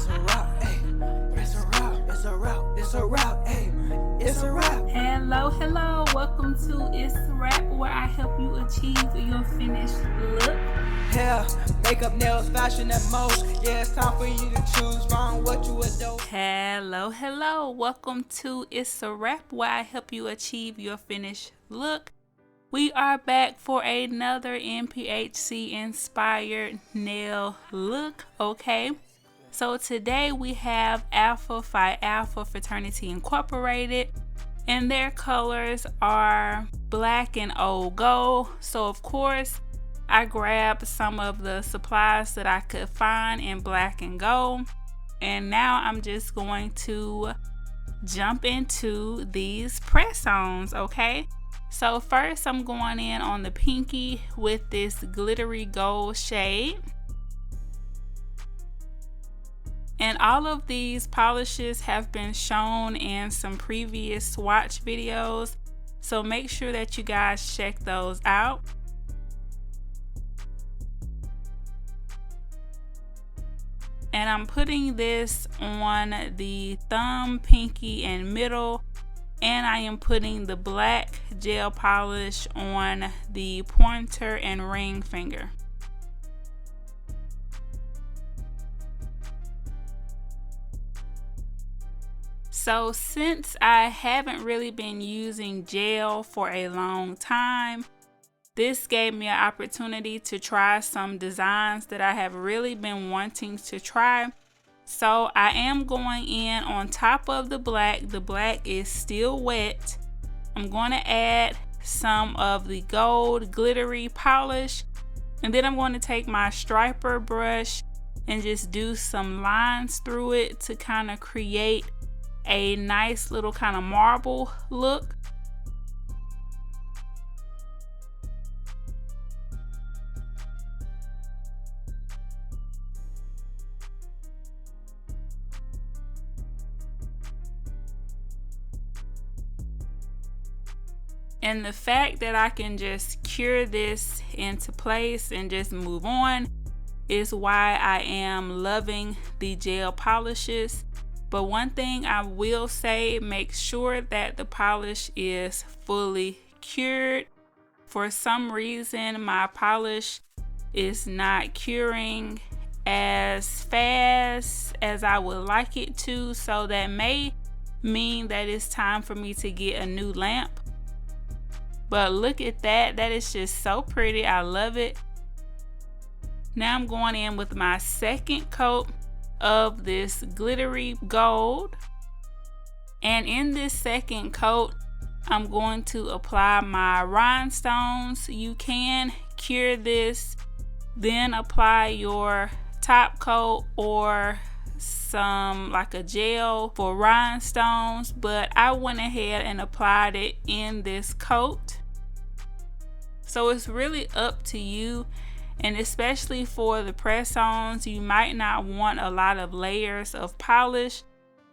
It's a wrap, hey. It's a wrap, it's a wrap, it's a wrap, hey. It's a wrap. Hello, welcome to Itz Sirap, where I help you achieve your finished look. Hair, makeup, nails, fashion at most. Yeah, it's time for you to choose from what you adore. Hello, welcome to Itz Sirap, where I help you achieve your finished look. We are back for another NPHC inspired nail look, okay? So today we have Alpha Phi Alpha Fraternity Incorporated, and their colors are black and old gold. So of course I grabbed some of the supplies that I could find in black and gold, and now I'm just going to jump into these press-ons, okay? So first I'm going in on the pinky with this glittery gold shade. And all of these polishes have been shown in some previous swatch videos, so make sure that you guys check those out. And I'm putting this on the thumb, pinky, and middle, and I am putting the black gel polish on the pointer and ring finger. So since I haven't really been using gel for a long time, this gave me an opportunity to try some designs that I have really been wanting to try. So I am going in on top of the black. The black is still wet. I'm going to add some of the gold glittery polish, and then I'm going to take my striper brush and just do some lines through it to kind of create a nice little kind of marble look. And the fact that I can just cure this into place and just move on is why I am loving the gel polishes. But one thing I will say, make sure that the polish is fully cured. For some reason, my polish is not curing as fast as I would like it to, so that may mean that it's time for me to get a new lamp. But look at that, that is just so pretty. I love it. Now I'm going in with my second coat of this glittery gold, and in this second coat I'm going to apply my rhinestones. You can cure this, then apply your top coat or some like a gel for rhinestones, but I went ahead and applied it in this coat. So it's really up to you. And especially for the press-ons, you might not want a lot of layers of polish,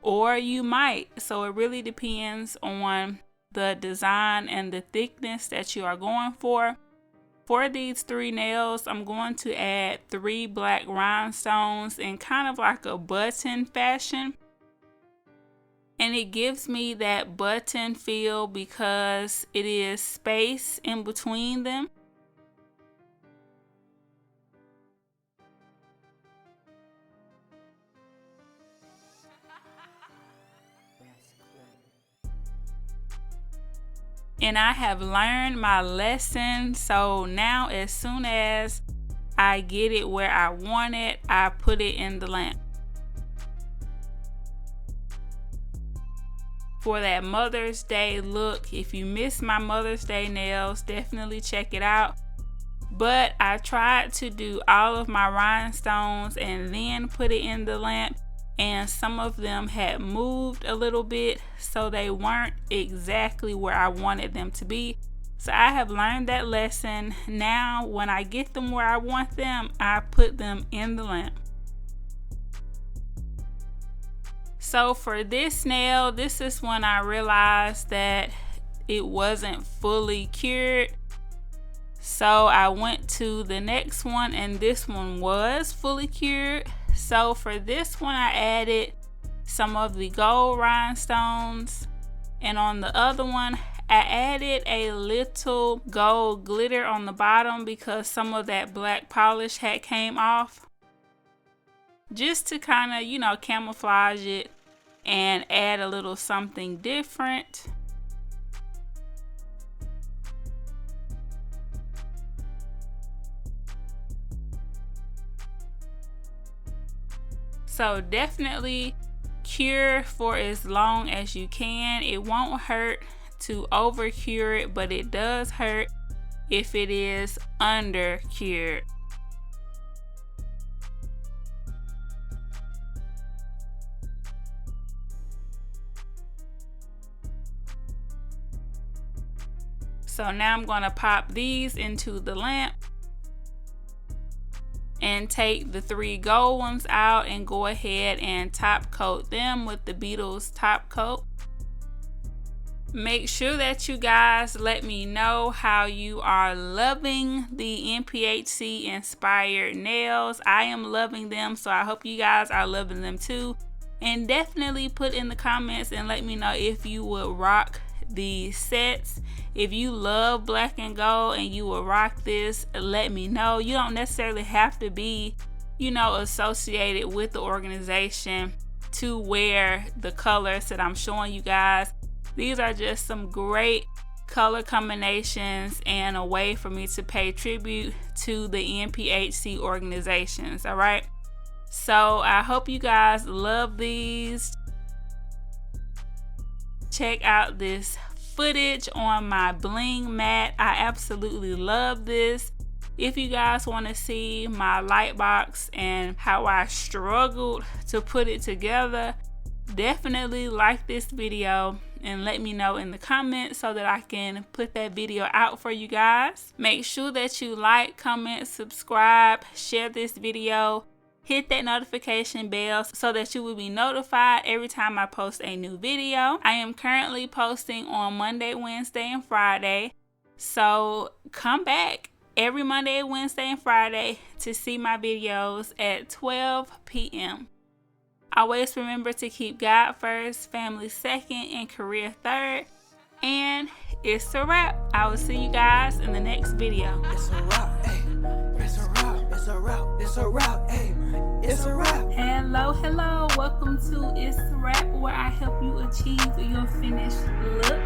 or you might. So it really depends on the design and the thickness that you are going for. For these three nails, I'm going to add 3 black rhinestones in kind of like a button fashion. And it gives me that button feel because it is space in between them. And I have learned my lesson, so now as soon as I get it where I want it, I put it in the lamp. For that Mother's Day look, if you missed my Mother's Day nails, definitely check it out. But I tried to do all of my rhinestones and then put it in the lamp, and some of them had moved a little bit, so they weren't exactly where I wanted them to be. So I have learned that lesson. Now when I get them where I want them, I put them in the lamp. So for this nail, this is when I realized that it wasn't fully cured. So I went to the next one, and this one was fully cured. So for this one, I added some of the gold rhinestones, and on the other one I added a little gold glitter on the bottom because some of that black polish had came off, just to kind of, you know, camouflage it and add a little something different. So definitely cure for as long as you can. It won't hurt to over cure it, but it does hurt if it is under cured. So now I'm going to pop these into the lamp and take the 3 gold ones out and go ahead and top coat them with the Beetles top coat. Make sure that you guys let me know how you are loving the NPHC inspired nails. I am loving them, so I hope you guys are loving them too. And definitely put in the comments and let me know if you would rock these sets. If you love black and gold and you will rock this, let me know. You don't necessarily have to be, you know, associated with the organization to wear the colors that I'm showing you guys. These are just some great color combinations and a way for me to pay tribute to the NPHC organizations. All right, so I hope you guys love these. Check out this footage on my bling mat. I absolutely love this. If you guys want to see my light box and how I struggled to put it together, definitely like this video and let me know in the comments so that I can put that video out for you guys. Make sure that you like, comment, subscribe, share this video. Hit that notification bell so that you will be notified every time I post a new video. I am currently posting on Monday, Wednesday, and Friday. So come back every Monday, Wednesday, and Friday to see my videos at 12 p.m. Always remember to keep God first, family second, and career third. And it's a wrap. I will see you guys in the next video. It's a wrap, hey. It's a wrap. It's a wrap. It's a wrap, hey. It's a wrap. Hello, welcome to ItzSirap, where I help you achieve your finished look.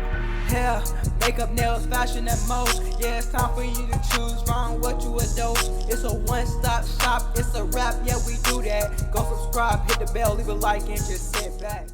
Hair, makeup, nails, fashion, and most. Yeah, it's time for you to choose wrong what you endorse. It's a one-stop shop. It's a wrap. Yeah, we do that. Go subscribe, hit the bell, leave a like, and just sit back.